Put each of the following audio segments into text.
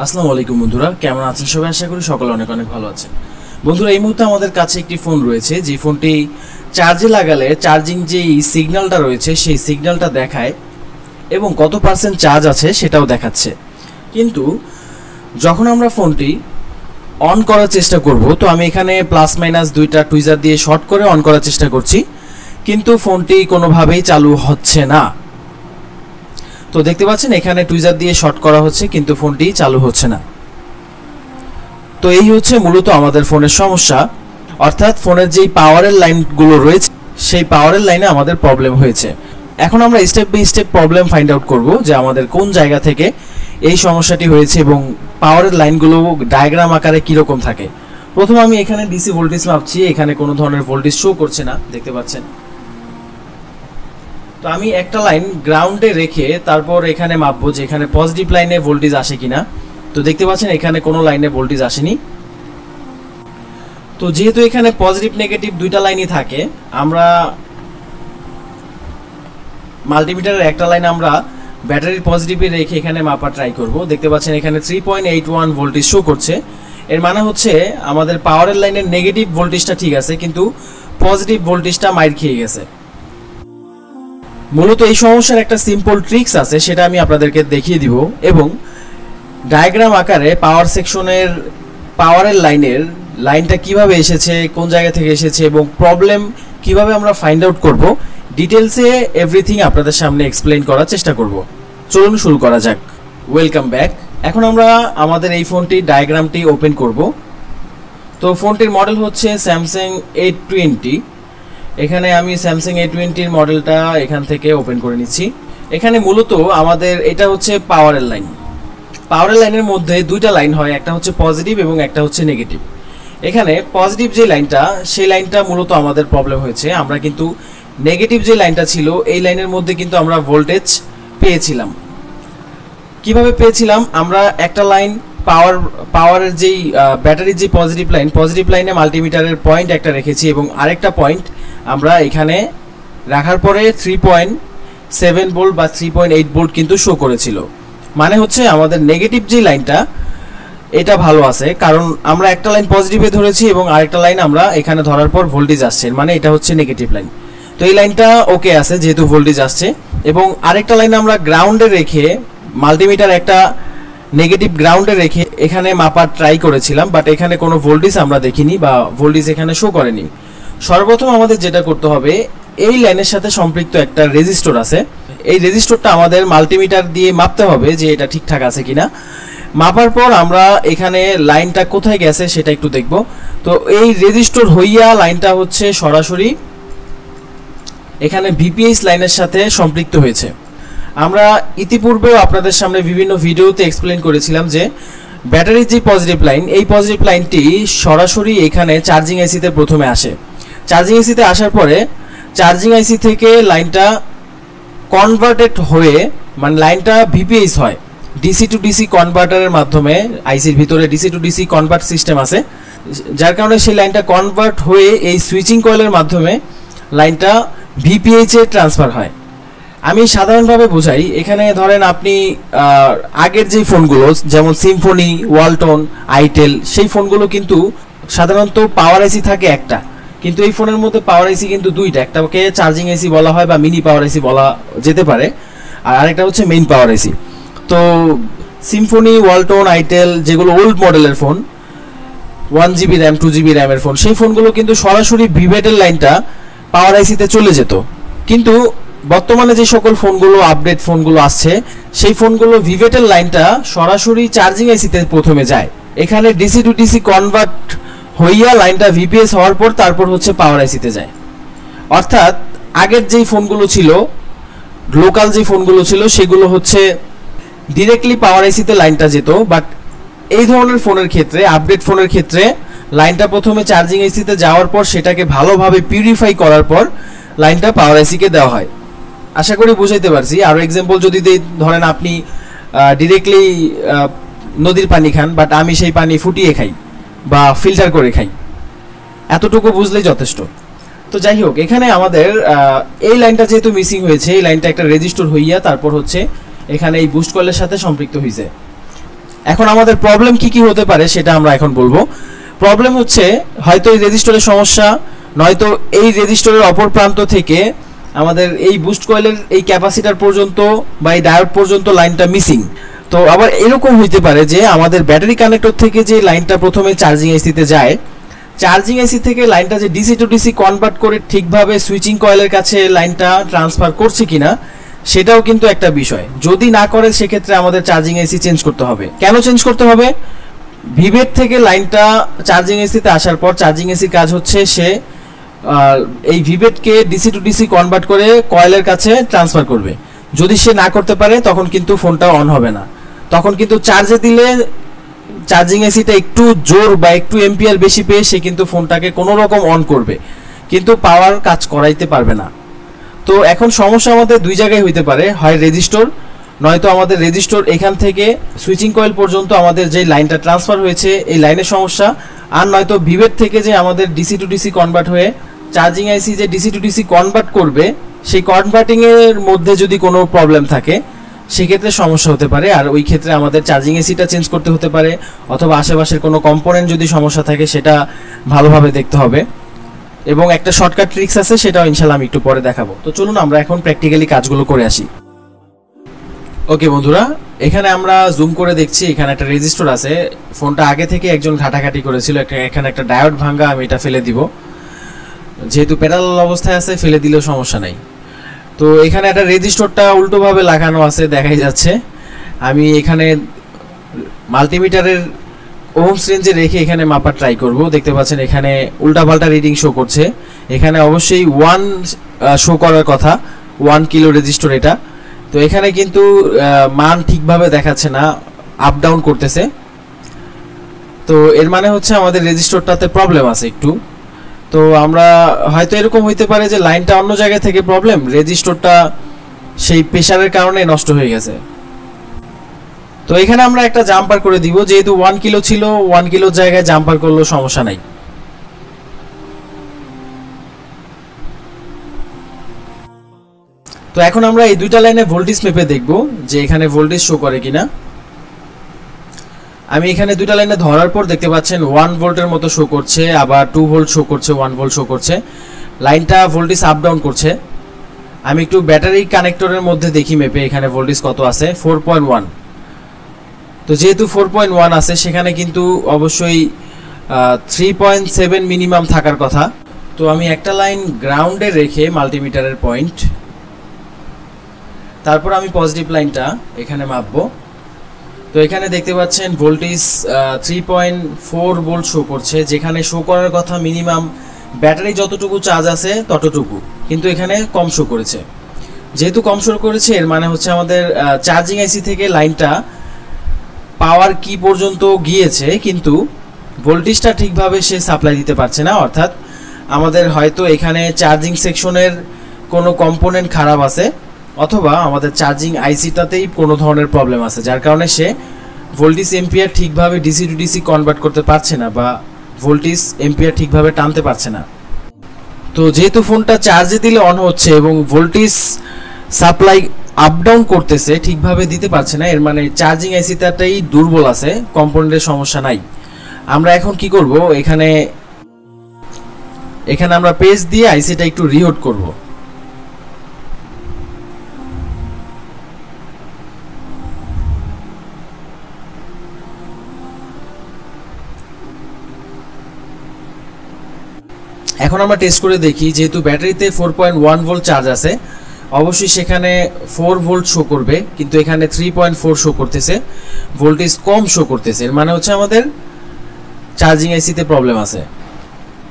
আসসালামু আলাইকুম বন্ধুরা, কেমন আছেন সবাই? আশা করি সকলে অনেক অনেক ভালো আছেন। বন্ধুরা, এই মুহূর্তে আমাদের কাছে একটি ফোন রয়েছে, যে ফোনটি চার্জে লাগালে চার্জিং যেই সিগন্যালটা রয়েছে সেই সিগন্যালটা দেখায় এবং কত পার্সেন্ট চার্জ আছে সেটাও দেখাচ্ছে। কিন্তু যখন আমরা ফোনটি অন করার চেষ্টা করব, তো আমি এখানে প্লাস মাইনাস দুইটা টুইজার দিয়ে শর্ট করে অন করার চেষ্টা করছি, কিন্তু ফোনটি কোনোভাবেই চালু হচ্ছে না। তো দেখতে পাচ্ছেন এখানে টুইজার দিয়ে শর্ট করা হচ্ছে, কিন্তু ফোনটি চালু হচ্ছে না। তো এই হচ্ছে মূলত আমাদের ফোনের সমস্যা, অর্থাৎ ফোনের যেই পাওয়ারের লাইনগুলো রয়েছে সেই পাওয়ারের লাইনে আমাদের প্রবলেম হয়েছে। এখন আমরা step by step problem find out করব যে আমাদের কোন জায়গা থেকে এই সমস্যাটি হয়েছে এবং পাওয়ারের লাইনগুলো ডায়াগ্রাম আকারে কীরকম থাকে। প্রথমে আমি এখানে ডিসি ভোল্টেজ মাপছি, এখানে কোনো ধরনের ভোল্টেজ শো করছে না, দেখতে পাচ্ছেন। তো আমি একটা লাইন গ্রাউন্ডে রেখে তারপর এখানে মাপবো যে এখানে পজিটিভ লাইনে ভোল্টেজ আসে কিনা। তো দেখতে পাচ্ছেন এখানে কোনো লাইনে ভোল্টেজ আসেনি। তো যেহেতু এখানে পজিটিভ নেগেটিভ দুইটা লাইনই থাকে, আমরা মাল্টিমিটারের একটা লাইন আমরা ব্যাটারির পজিটিভে রেখে এখানে মাপা ট্রাই করব। দেখতে পাচ্ছেন এখানে 3.81 ভোল্টেজ শো করছে। এর মানে হচ্ছে আমাদের পাওয়ারের লাইনের নেগেটিভ ভোল্টেজটা ঠিক আছে, কিন্তু পজিটিভ ভোল্টেজটা মাইর খেয়ে গেছে। মূলত এই সমস্যার একটা সিম্পল ট্রিক্স আছে, সেটা আমি আপনাদেরকে দেখিয়ে দিব এবং ডায়াগ্রাম আকারে পাওয়ার সেকশনের পাওয়ারের লাইনটা কিভাবে এসেছে, কোন জায়গা থেকে এসেছে এবং প্রবলেম কিভাবে আমরা ফাইন্ড আউট করব, ডিটেলসে এভরিথিং আপনাদের সামনে এক্সপ্লেইন করার চেষ্টা করব। চলুন শুরু করা যাক। Welcome back. এখন আমরা আমাদের এই ফোনটির ডায়াগ্রামটি ওপেন করব। তো ফোনটির মডেল হচ্ছে স্যামসাং A20। এখানে আমি স্যামসাং A20-র মডেলটা এখান থেকে ওপেন করে নিচ্ছি। এখানে মূলত আমাদের এটা হচ্ছে পাওয়ারের লাইন। পাওয়ারের লাইনের মধ্যে দুইটা লাইন হয়, একটা হচ্ছে পজিটিভ এবং একটা হচ্ছে নেগেটিভ। এখানে পজিটিভ যে লাইনটা সেই লাইনটা মূলত আমাদের প্রবলেম হয়েছে। আমরা কিন্তু নেগেটিভ যে লাইনটা ছিল এই লাইনের মধ্যে কিন্তু আমরা ভোল্টেজ পেয়েছিলাম। কিভাবে পেয়েছিলাম? আমরা একটা লাইন পাওয়ারের যেই ব্যাটারির যে পজিটিভ লাইনে মাল্টিমিটারের পয়েন্ট একটা রেখেছি এবং আরেকটা পয়েন্ট আমরা এখানে রাখার পরে 3.7 ভোল্ট বা 3.8 ভোল্ট কিন্তু শো করেছিল। মানে হচ্ছে আমাদের নেগেটিভ যে লাইনটা এটা ভালো আছে, কারণ আমরা একটা লাইন পজিটিভে ধরেছি এবং আরেকটা লাইন আমরা এখানে ধরার পর ভোল্টেজ আসছে, মানে এটা হচ্ছে নেগেটিভ লাইন। তো এই লাইনটা ওকে আছে যেহেতু ভোল্টেজ আসছে, এবং আরেকটা লাইন আমরা গ্রাউন্ডে রেখে মাল্টিমিটার একটা নেগেটিভ গ্রাউন্ডে রেখে এখানে মাপার ট্রাই করেছিলাম, বাট এখানে কোনো ভোল্টেজ আমরা দেখিনি বা ভোল্টেজ এখানে শো করেনি। সর্বপ্রথম আমাদের যেটা করতে হবে, এই লাইনের সাথে সম্পৃক্ত একটা রেজিস্টর আছে, এই রেজিস্টরটা আমাদের মাল্টিমিটার দিয়ে মাপতে হবে যে এটা ঠিকঠাক আছে কিনা। মাপার পর আমরা এখানে লাইনটা কোথায় গেছে সেটা একটু দেখব। তো এই রেজিস্টর হইয়া লাইনটা হচ্ছে সরাসরি এখানে ভিপিএস লাইনের সাথে সম্পৃক্ত হয়েছে। আমরা ইতিপূর্বেও আপনাদের সামনে বিভিন্ন ভিডিওতে এক্সপ্লেন করেছিলাম যে ব্যাটারির যে পজিটিভ লাইন, এই পজিটিভ লাইনটি সরাসরি এখানে চার্জিং আইসিতে প্রথমে আসে। চার্জিং আইসিতে আসার পরে চার্জিং আইসি থেকে লাইনটা কনভার্টেড হয়ে, মানে লাইনটা ভিপিএস হয় ডিসি টু ডিসি কনভার্টারের মাধ্যমে। আইসির ভিতরে DC two DC convert system আছে, যার কারণে সেই লাইনটা কনভার্ট হয়ে এই সুইচিং কয়েলের মাধ্যমে লাইনটা ভিপিএইচে ট্রান্সফার হয়। আমি সাধারণভাবে বোঝাই, এখানে ধরেন আপনি আগের যে ফোনগুলো যেমন সিম্ফনি, ওয়ালটন, আইটেল, সেই ফোনগুলো কিন্তু সাধারণত পাওয়ার আইসি থাকে একটা, কিন্তু এই ফোনের মধ্যে পাওয়ার আইসি কিন্তু দুইটা, একটাকে চার্জিং আইসি বলা হয় বা মিনি পাওয়ার আইসি বলা যেতে পারে, আর আরেকটা হচ্ছে মেইন পাওয়ার আইসি। তো সিম্ফনি, ওয়ালটন, আইটেল যেগুলো ওল্ড মডেলের ফোন, 1GB র্যাম 2GB র্যামের ফোন, সেই ফোনগুলো কিন্তু সরাসরি ভিভেটের লাইনটা পাওয়ার আইসিতে চলে যেত। কিন্তু বর্তমানে যে সকল ফোনগুলো আপডেট ফোনগুলো আসছে সেই ফোনগুলো ভিভেটের লাইনটা সরাসরি চার্জিং আইসিতে প্রথমে যায়, এখানে ডিসি টু ডিসি কনভার্ট হইয়া লাইনটা ভিপিএস হওয়ার পর তারপর হচ্ছে পাওয়ার আইসিতে যায়। অর্থাৎ আগের যেই ফোনগুলো ছিল, লোকাল যে ফোনগুলো ছিল, সেগুলো হচ্ছে ডিরেক্টলি পাওয়ার আইসিতে লাইনটা যেত, বাট এই ধরনের ফোনের ক্ষেত্রে, আপডেট ফোনের ক্ষেত্রে লাইনটা প্রথমে চার্জিং আইসিতে যাওয়ার পর সেটাকে ভালোভাবে পিউরিফাই করার পর লাইনটা পাওয়ার আইসিকে দেওয়া হয়। আশা করি বুঝাইতে পারছি। আরও এক্সাম্পল যদি ধরেন আপনি ডিরেক্টলি নদীর পানি খান, বাট আমি সেই পানি ফুটিয়ে খাই বা ফিল্টার করে খাই, এতটুকু বুঝলেই যথেষ্ট। তো যাই হোক, এখানে আমাদের এই লাইনটা যেহেতু মিসিং হয়েছে, এই লাইনটা একটা রেজিস্টর হইয়া তারপর হচ্ছে এখানে এই বুস্ট কয়েলের সাথে সম্পৃক্ত হয়েছে। এখন আমাদের প্রবলেম কি হতে পারে সেটা আমরা এখন বলবো। প্রবলেম হচ্ছে হয়তো এই রেজিস্টরের সমস্যা, নয়তো এই রেজিস্টরের অপর প্রান্ত থেকে আমাদের এই বুস্ট কয়েলের এই ক্যাপাসিটার পর্যন্ত বা এই ডায়োড পর্যন্ত লাইনটা মিসিং। তো আবার এরকম হইতে পারে যে আমাদের ব্যাটারি কানেক্টর থেকে যে লাইনটা প্রথমে চার্জিং আইসিতে যায়, চার্জিং আইসি থেকে লাইনটা যে ডিসি টু ডিসি কনভার্ট করে ঠিকভাবে সুইচিং কয়েলের কাছে লাইনটা ট্রান্সফার করছে কিনা সেটাও কিন্তু একটা বিষয়। যদি না করে সেক্ষেত্রে আমাদের চার্জিং আইসি চেঞ্জ করতে হবে। কেন চেঞ্জ করতে হবে? ভিভেট থেকে লাইনটা চার্জিং এসিতে আসার পর চার্জিং এসির কাজ হচ্ছে সে এই ভিভেটকে ডিসি টু ডিসি কনভার্ট করে কয়েলের কাছে ট্রান্সফার করবে। যদি সে না করতে পারে তখন কিন্তু ফোনটা অন হবে না। তখন কিন্তু চার্জে দিলে চার্জিং এসিটা একটু জোর বা একটু এম্পিয়ার বেশি পেয়ে সে কিন্তু ফোনটাকে কোনো রকম অন করবে, কিন্তু পাওয়ার কাজ করাইতে পারবে না। তো এখন সমস্যা আমাদের দুই জায়গায় হইতে পারে, হয় রেজিস্টর, নয়তো আমাদের রেজিস্টর এখান থেকে সুইচিং কয়েল পর্যন্ত আমাদের যে লাইনটা ট্রান্সফার হয়েছে এই লাইনের সমস্যা, আর নয়তো ভিভেট থেকে যে আমাদের ডিসি টু ডিসি কনভার্ট হয়ে চার্জিং আইসি যে ডিসি টু ডিসি কনভার্ট করবে সেই কনভার্টিংয়ের মধ্যে যদি কোনো প্রবলেম থাকে সেক্ষেত্রে সমস্যা হতে পারে। আর ওই ক্ষেত্রে আমাদের চার্জিং এসিটা চেঞ্জ করতে হতে পারে, অথবা আশেপাশের কোনো কম্পোনেন্ট যদি সমস্যা থাকে সেটা ভালোভাবে দেখতে হবে। এবং একটা শর্টকাট ট্রিক্স আছে, সেটাও ইনশাল্লাহ আমি একটু পরে দেখাবো। তো চলুন আমরা এখন প্র্যাকটিক্যালি কাজগুলো করে আসি। ওকে বন্ধুরা, এখানে আমরা জুম করে দেখছি এখানে একটা রেজিস্টর আছে। ফোনটা আগে থেকে একজন ঘাটাঘাটি করেছিল, এখানে একটা ডায়োড ভাঙ্গা, আমি এটা ফেলে দিব। যেহেতু প্যারালাল অবস্থায় আছে ফেলে দিলেও সমস্যা নাই। তো এখানে একটা রেজিস্টরটা উল্টোভাবে লাগানো আছে দেখাই যাচ্ছে। আমি এখানে মাল্টিমিটারের ওহমস রেঞ্জে রেখে এখানে মাপার ট্রাই করব। দেখতে পাচ্ছেন এখানে উল্টাপাল্টা রিডিং শো করছে। এখানে অবশ্যই 1 শো করার কথা, 1 কিলো রেজিস্টর এটা। তো এখানে কিন্তু মান ঠিকভাবে দেখাচ্ছে না, আপ ডাউন করতেছে। তো এর মানে হচ্ছে আমাদের রেজিস্টরটাতে প্রবলেম আছে একটু। তো আমরা হয়তো এরকম হইতে পারে যে লাইনটা অন্য জায়গা থেকে প্রবলেম, রেজিস্টরটা সেই প্রেসারের কারণে নষ্ট হয়ে গেছে। তো এখানে আমরা একটা জাম্পার করে দিব, যেহেতু 1 কিলো ছিল 1 কিলোর জায়গায় জাম্পার করলেও সমস্যা নাই। তো এখন আমরা এই দুইটা লাইনে ভোল্টেজ মেপে দেখব যে এখানে ভোল্টেজ শো করে কিনা। আমি এখানে দুইটা লাইনে ধরার পর দেখতে পাচ্ছেন 1 ভোল্টের মতো শো করছে, আবার 2 ভোল্ট শো করছে, 1 ভোল্ট শো করছে। লাইনটা ভোল্টেজ আপ ডাউন করছে। আমি একটু ব্যাটারি কানেক্টরের মধ্যে দেখি মেপে এখানে ভোল্টেজ কত আছে, 4.1। তো যেহেতু 4.1 আছে সেখানে কিন্তু অবশ্যই 3.7 মিনিমাম থাকার কথা। তো আমি একটা লাইন গ্রাউন্ডে রেখে মাল্টিমিটারের পয়েন্ট, তারপর আমি পজিটিভ লাইনটা এখানে মাপবো। তো এখানে দেখতে পাচ্ছেন ভোল্টেজ 3.4 ভোল্ট শো করছে, যেখানে শো করার কথা মিনিমাম ব্যাটারি যতটুকু চার্জ আছে ততটুকু, কিন্তু এখানে কম শো করেছে। যেহেতু কম শো করেছে এর মানে হচ্ছে আমাদের চার্জিং আইসি থেকে লাইনটা পাওয়ার কি পর্যন্ত গিয়েছে, কিন্তু ভোল্টেজটা ঠিকভাবে সে সাপ্লাই দিতে পারছে না। অর্থাৎ আমাদের হয়তো এখানে চার্জিং সেকশনের কোনো কম্পোনেন্ট খারাপ আছে, অথবা আমাদের চার্জিং আইসিটাতেই কোনো ধরনের প্রবলেম আছে, যার কারণে সে ভোল্টেজ এম্পিয়ার ঠিকভাবে ডিসি টু ডিসি কনভার্ট করতে পারছে না, বা ভোল্টেজ এম্পিয়ার ঠিকভাবে টানতে পারছে না। তো যেহেতু ফোনটা চার্জে দিলে অন হচ্ছে এবং ভোল্টেজ সাপ্লাই আপ ডাউন করতেছে, ঠিকভাবে দিতে পারছে না, এর মানে চার্জিং আইসিটাতেই দুর্বল আছে, কম্পোনেন্টের সমস্যা নাই। আমরা এখন কি করব, এখানে আমরা পেজ দিয়ে আইসিটা একটু রিহুট করব। এখন আমরা টেস্ট করে দেখি, যেহেতু ব্যাটারিতে 4.1 ভোল্ট চার্জ আছে, অবশ্যই সেখানে 4 ভোল্ট শো করবে, কিন্তু এখানে 3.4 শো করতেছে, ভোল্টেজ কম শো করতেছে। এর মানে হচ্ছে আমাদের চার্জিং আইসিতে প্রবলেম আছে।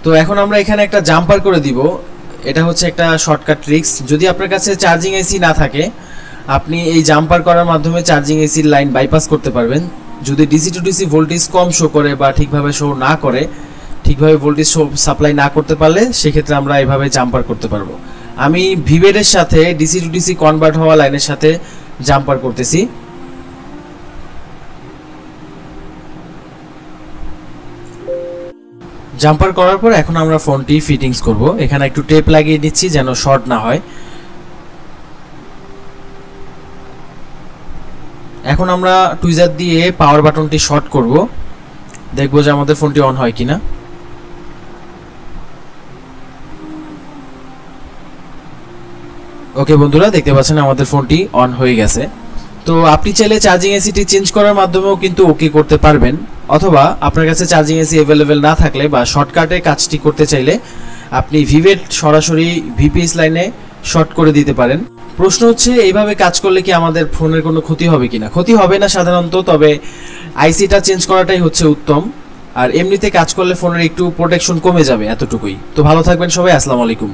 তো এখন আমরা এখানে একটা জাম্পার করে দিব। এটা হচ্ছে একটা শর্টকাট ট্রিক্স। যদি আপনার কাছে চার্জিং আইসি না থাকে, আপনি এই জাম্পার করার মাধ্যমে চার্জিং আইসির লাইন বাইপাস করতে পারবেন। যদি ডিসি টু ডিসি ভোল্টেজ কম শো করে বা ঠিকভাবে শো না করে, ঠিকভাবে ভোল্টেজ সাপ্লাই না করতে পারলে, সেক্ষেত্রে আমরা এভাবে জাম্পার করতে পারবো। আমি ভিভেটের সাথে ডিসি টু ডিসি কনভার্ট হওয়া লাইনের সাথে জাম্পার করতেছি। জাম্পার করার পর এখন আমরা ফোনটি ফিটিংস করব। এখানে একটু টেপ লাগিয়ে নিচ্ছি যেন শর্ট না হয়। এখন আমরা টুইজার দিয়ে পাওয়ার বাটনটি শর্ট করব, দেখব যে আমাদের ফোনটি অন হয় কিনা। ওকে বন্ধুরা, দেখতে পাচ্ছেন আমাদের ফোনটি অন হয়ে গেছে। তো আপনি চাইলে চার্জিং এসিটি চেঞ্জ করার মাধ্যমেও কিন্তু ওকে করতে পারবেন, অথবা আপনার কাছে চার্জিং এসি অ্যাভেলেবেল না থাকলে বা শর্টকাটে কাজটি করতে চাইলে আপনি ভিভেট সরাসরি ভিপিএস লাইনে শর্ট করে দিতে পারেন। প্রশ্ন হচ্ছে এইভাবে কাজ করলে কি আমাদের ফোনের কোনো ক্ষতি হবে কিনা? ক্ষতি হবে না সাধারণত, তবে আইসিটা চেঞ্জ করাটাই হচ্ছে উত্তম। আর এমনিতে কাজ করলে ফোনের একটু প্রোটেকশন কমে যাবে, এতটুকুই। তো ভালো থাকবেন সবাই, আসসালামু আলাইকুম।